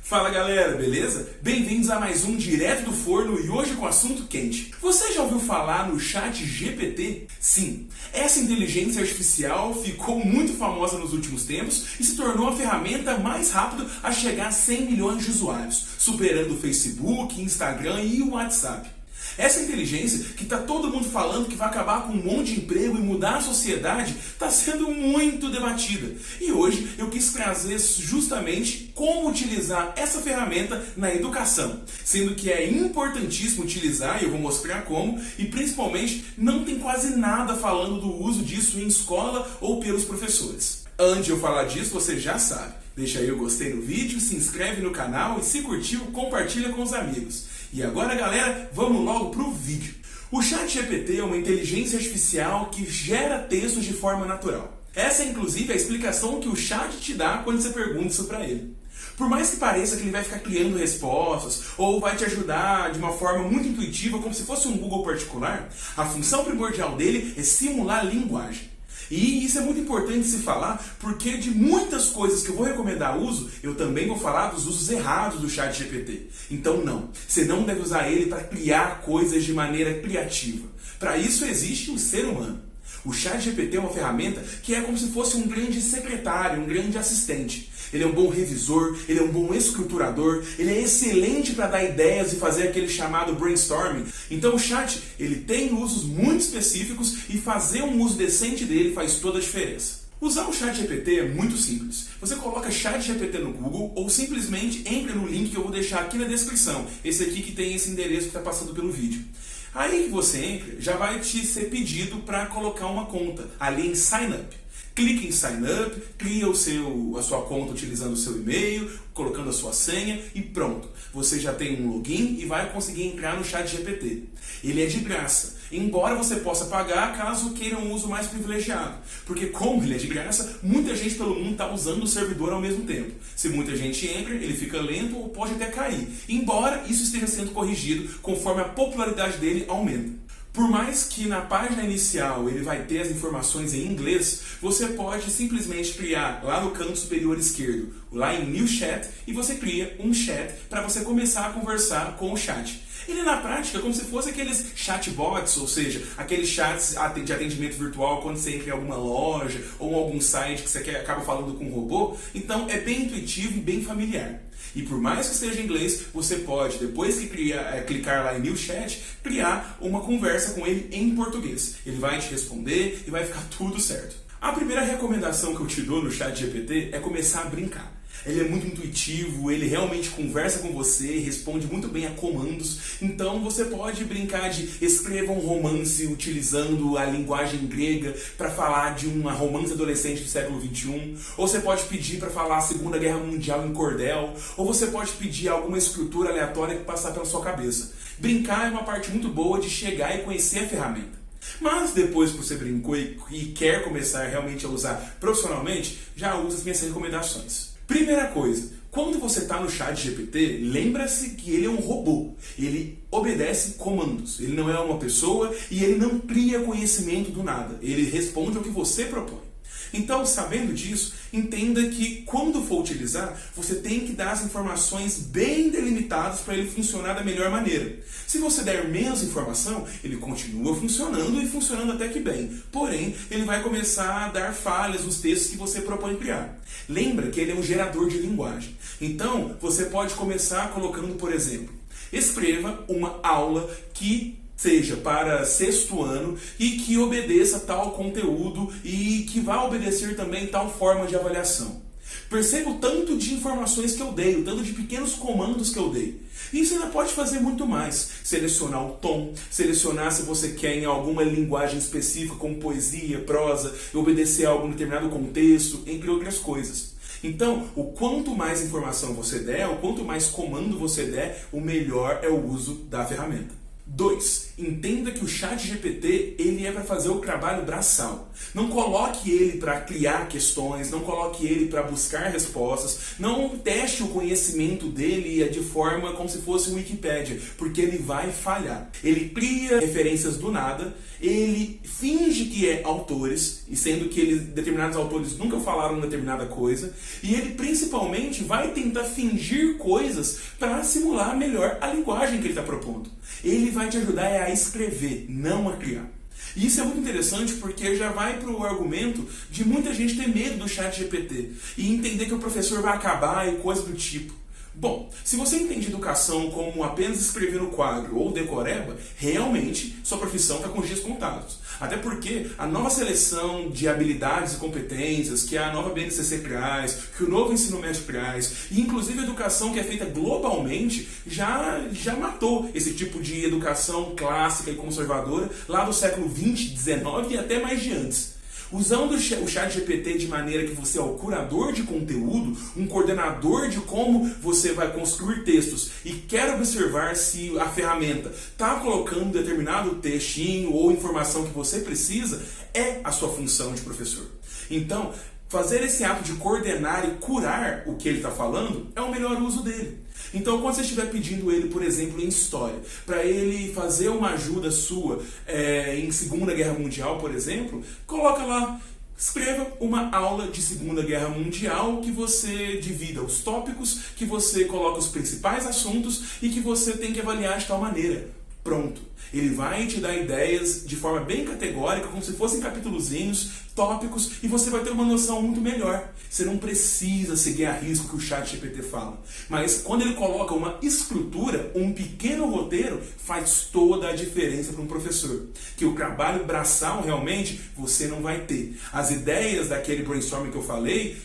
Fala galera, beleza? Bem-vindos a mais um Direto do Forno e hoje com assunto quente. Você já ouviu falar no ChatGPT? Sim, essa inteligência artificial ficou muito famosa nos últimos tempos e se tornou a ferramenta mais rápida a chegar a 100 milhões de usuários, superando o Facebook, Instagram e o WhatsApp. Essa inteligência, que está todo mundo falando que vai acabar com um monte de emprego e mudar a sociedade, está sendo muito debatida. E hoje eu quis trazer justamente como utilizar essa ferramenta na educação. Sendo que é importantíssimo utilizar, e eu vou mostrar como, e principalmente não tem quase nada falando do uso disso em escola ou pelos professores. Antes de eu falar disso, você já sabe. Deixa aí o gostei no vídeo, se inscreve no canal e se curtiu, compartilha com os amigos. E agora, galera, vamos logo pro vídeo. O ChatGPT é uma inteligência artificial que gera textos de forma natural. Essa é inclusive a explicação que o chat te dá quando você pergunta isso para ele. Por mais que pareça que ele vai ficar criando respostas ou vai te ajudar de uma forma muito intuitiva, como se fosse um Google particular, a função primordial dele é simular linguagem. E isso é muito importante se falar, porque de muitas coisas que eu vou recomendar uso, eu também vou falar dos usos errados do ChatGPT. Então não, você não deve usar ele para criar coisas de maneira criativa. Para isso existe o ser humano. O ChatGPT é uma ferramenta que é como se fosse um grande secretário, um grande assistente. Ele é um bom revisor, ele é um bom estruturador, ele é excelente para dar ideias e fazer aquele chamado brainstorming. Então o chat, ele tem usos muito específicos e fazer um uso decente dele faz toda a diferença. Usar o ChatGPT é muito simples. Você coloca ChatGPT no Google ou simplesmente entra no link que eu vou deixar aqui na descrição. Esse aqui que tem esse endereço que está passando pelo vídeo. Aí que você entra, já vai te ser pedido para colocar uma conta ali em Sign Up. Clique em Sign Up, cria a sua conta utilizando o seu e-mail, colocando a sua senha e pronto. Você já tem um login e vai conseguir entrar no ChatGPT. Ele é de graça, embora você possa pagar caso queira um uso mais privilegiado. Porque como ele é de graça, muita gente pelo mundo está usando o servidor ao mesmo tempo. Se muita gente entra, ele fica lento ou pode até cair. Embora isso esteja sendo corrigido conforme a popularidade dele aumenta. Por mais que na página inicial ele vai ter as informações em inglês, você pode simplesmente criar lá no canto superior esquerdo, lá em New Chat, e você cria um chat para você começar a conversar com o chat. Ele na prática é como se fosse aqueles chatbots, ou seja, aqueles chats de atendimento virtual quando você entra em alguma loja ou em algum site que você acaba falando com um robô. Então é bem intuitivo e bem familiar. E por mais que esteja em inglês, você pode, depois que clicar lá em New Chat, criar uma conversa com ele em português. Ele vai te responder e vai ficar tudo certo. A primeira recomendação que eu te dou no ChatGPT é começar a brincar. Ele é muito intuitivo, ele realmente conversa com você, responde muito bem a comandos. Então você pode brincar de escreva um romance utilizando a linguagem grega para falar de uma romance adolescente do século XXI. Ou você pode pedir para falar a Segunda Guerra Mundial em cordel. Ou você pode pedir alguma escritura aleatória que passar pela sua cabeça. Brincar é uma parte muito boa de chegar e conhecer a ferramenta. Mas depois que você brincou e quer começar realmente a usar profissionalmente, já usa as minhas recomendações. Primeira coisa, quando você está no ChatGPT, lembra-se que ele é um robô. Ele obedece comandos. Ele não é uma pessoa e ele não cria conhecimento do nada. Ele responde ao que você propõe. Então, sabendo disso, entenda que quando for utilizar, você tem que dar as informações bem delimitadas para ele funcionar da melhor maneira. Se você der menos informação, ele continua funcionando e funcionando até que bem. Porém, ele vai começar a dar falhas nos textos que você propõe criar. Lembra que ele é um gerador de linguagem. Então, você pode começar colocando, por exemplo, escreva uma aula que seja para 6º ano e que obedeça tal conteúdo e que vá obedecer também tal forma de avaliação. Perceba o tanto de informações que eu dei, o tanto de pequenos comandos que eu dei. E você ainda pode fazer muito mais. Selecionar o tom, selecionar se você quer em alguma linguagem específica, como poesia, prosa, obedecer a algum determinado contexto, entre outras coisas. Então, o quanto mais informação você der, o quanto mais comando você der, o melhor é o uso da ferramenta. 2. Entenda que o ChatGPT ele é para fazer o trabalho braçal. Não coloque ele para criar questões, não coloque ele para buscar respostas, não teste o conhecimento dele de forma como se fosse um Wikipédia, porque ele vai falhar. Ele cria referências do nada, ele finge que é autores, e sendo que determinados autores nunca falaram determinada coisa, e ele principalmente vai tentar fingir coisas para simular melhor a linguagem que ele está propondo. Ele vai te ajudar a escrever, não a criar. E isso é muito interessante porque já vai para o argumento de muita gente ter medo do ChatGPT e entender que o professor vai acabar e coisa do tipo. Bom, se você entende educação como apenas escrever no quadro ou decoreba, realmente sua profissão está com os dias contados. Até porque a nova seleção de habilidades e competências que a nova BNCC traz, que o novo ensino médio traz, e inclusive a educação que é feita globalmente, já matou esse tipo de educação clássica e conservadora lá do século XX, XIX e até mais de antes. Usando o ChatGPT de maneira que você é o curador de conteúdo, um coordenador de como você vai construir textos e quer observar se a ferramenta está colocando determinado textinho ou informação que você precisa, é a sua função de professor. Então, fazer esse ato de coordenar e curar o que ele está falando é o melhor uso dele. Então, quando você estiver pedindo ele, por exemplo, em história, para ele fazer uma ajuda sua em Segunda Guerra Mundial, por exemplo, coloca lá, escreva uma aula de Segunda Guerra Mundial que você divida os tópicos, que você coloca os principais assuntos e que você tem que avaliar de tal maneira. Pronto. Ele vai te dar ideias de forma bem categórica, como se fossem capítulozinhos, tópicos, e você vai ter uma noção muito melhor. Você não precisa seguir a risco o que o ChatGPT fala. Mas quando ele coloca uma estrutura, um pequeno roteiro, faz toda a diferença para um professor. Que o trabalho braçal realmente você não vai ter. As ideias daquele brainstorming que eu falei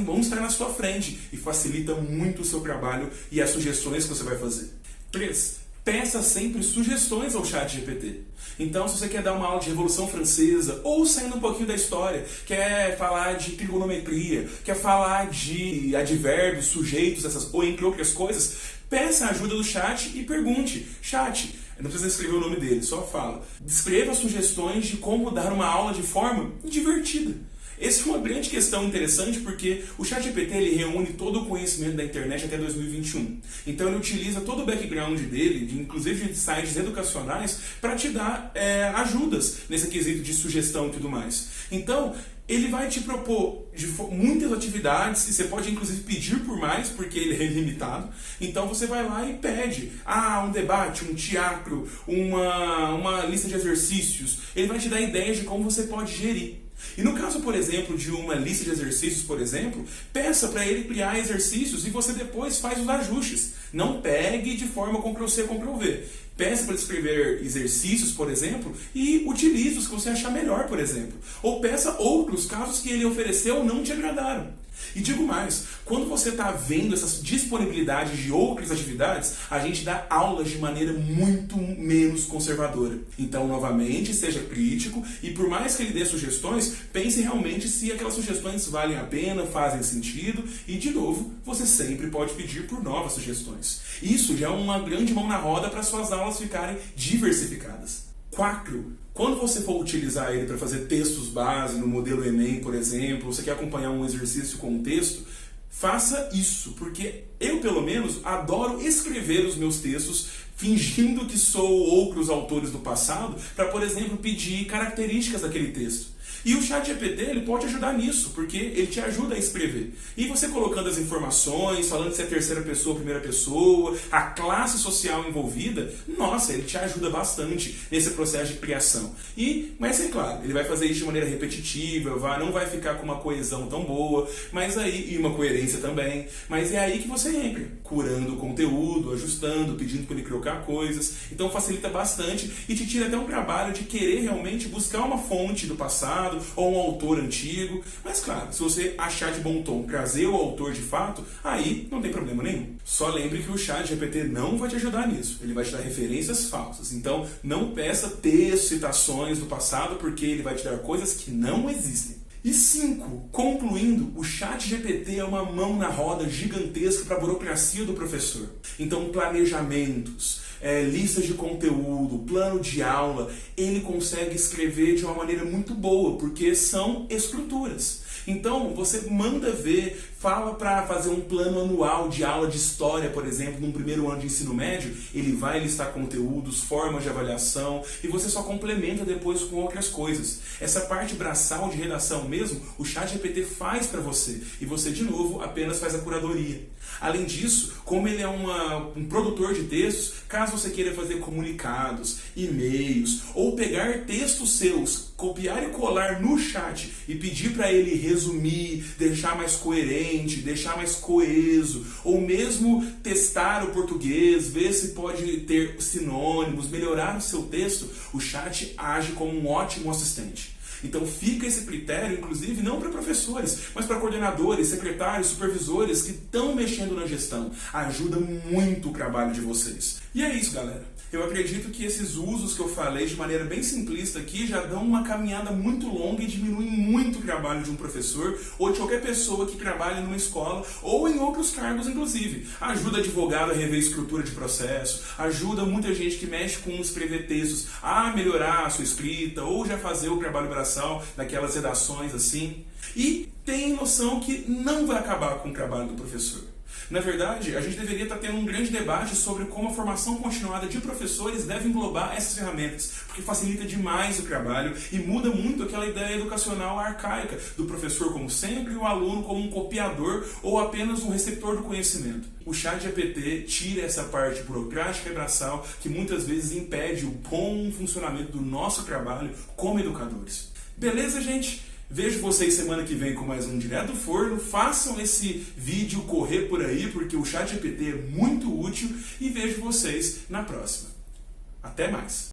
vão estar na sua frente e facilita muito o seu trabalho e as sugestões que você vai fazer. 3. Peça sempre sugestões ao ChatGPT. Então, se você quer dar uma aula de Revolução Francesa, ou saindo um pouquinho da história, quer falar de trigonometria, quer falar de advérbios, sujeitos, ou entre outras coisas, peça a ajuda do chat e pergunte: chat, não precisa escrever o nome dele, só fala. Escreva sugestões de como dar uma aula de forma divertida. Essa é uma grande questão interessante porque o ChatGPT ele reúne todo o conhecimento da internet até 2021. Então ele utiliza todo o background dele, inclusive de sites educacionais, para te dar ajudas nesse quesito de sugestão e tudo mais. Então, ele vai te propor muitas atividades e você pode inclusive pedir por mais, porque ele é ilimitado. Então você vai lá e pede um debate, um teatro, uma lista de exercícios. Ele vai te dar ideias de como você pode gerir. E no caso, por exemplo, de uma lista de exercícios, por exemplo, peça para ele criar exercícios e você depois faz os ajustes. Não pegue de forma Ctrl+C, Ctrl+V. Peça para escrever exercícios, por exemplo, e utilize os que você achar melhor, por exemplo. Ou peça outros casos que ele ofereceu não te agradaram. E digo mais, quando você está vendo essas disponibilidades de outras atividades, a gente dá aulas de maneira muito menos conservadora. Então, novamente, seja crítico e por mais que ele dê sugestões, pense realmente se aquelas sugestões valem a pena, fazem sentido e, de novo, você sempre pode pedir por novas sugestões. Isso já é uma grande mão na roda para suas aulas ficarem diversificadas. 4. Quando você for utilizar ele para fazer textos base no modelo Enem, por exemplo, você quer acompanhar um exercício com um texto, faça isso, porque eu, pelo menos, adoro escrever os meus textos fingindo que sou outros autores do passado para, por exemplo, pedir características daquele texto. E o ChatGPT ele pode ajudar nisso, porque ele te ajuda a escrever. E você colocando as informações, falando se é terceira pessoa ou primeira pessoa, a classe social envolvida, nossa, ele te ajuda bastante nesse processo de criação. Mas é claro, ele vai fazer isso de maneira repetitiva, não vai ficar com uma coesão tão boa, e uma coerência também. Mas é aí que você entra, curando o conteúdo, ajustando, pedindo para ele colocar coisas. Então facilita bastante e te tira até um trabalho de querer realmente buscar uma fonte do passado, ou um autor antigo, mas claro, se você achar de bom tom trazer o autor de fato, aí não tem problema nenhum. Só lembre que o ChatGPT não vai te ajudar nisso, ele vai te dar referências falsas, então não peça textos, citações do passado, porque ele vai te dar coisas que não existem. E 5, concluindo, o ChatGPT é uma mão na roda gigantesca para a burocracia do professor. Então, planejamentos, listas de conteúdo, plano de aula, ele consegue escrever de uma maneira muito boa, porque são estruturas. Então, você manda ver, fala para fazer um plano anual de aula de história, por exemplo, num primeiro ano de ensino médio, ele vai listar conteúdos, formas de avaliação, e você só complementa depois com outras coisas. Essa parte braçal de redação mesmo, o ChatGPT faz para você, e você, de novo, apenas faz a curadoria. Além disso, como ele é um produtor de textos, caso você queira fazer comunicados, e-mails, ou pegar textos seus, copiar e colar no chat e pedir para ele resumir, deixar mais coerente, deixar mais coeso, ou mesmo testar o português, ver se pode ter sinônimos, melhorar o seu texto, o chat age como um ótimo assistente. Então fica esse critério, inclusive, não para professores, mas para coordenadores, secretários, supervisores que estão mexendo na gestão. Ajuda muito o trabalho de vocês. E é isso, galera. Eu acredito que esses usos que eu falei de maneira bem simplista aqui já dão uma caminhada muito longa e diminuem muito o trabalho de um professor ou de qualquer pessoa que trabalhe numa escola ou em outros cargos, inclusive. Ajuda advogado a rever a estrutura de processo, ajuda muita gente que mexe com escrever textos a melhorar a sua escrita ou já fazer o trabalho braçal daquelas redações assim. E tem noção que não vai acabar com o trabalho do professor. Na verdade, a gente deveria estar tendo um grande debate sobre como a formação continuada de professores deve englobar essas ferramentas, porque facilita demais o trabalho e muda muito aquela ideia educacional arcaica do professor como sempre e o aluno como um copiador ou apenas um receptor do conhecimento. O ChatGPT tira essa parte burocrática e braçal que muitas vezes impede o bom funcionamento do nosso trabalho como educadores. Beleza, gente? Vejo vocês semana que vem com mais um Direto do Forno. Façam esse vídeo correr por aí, porque o ChatGPT é muito útil. E vejo vocês na próxima. Até mais!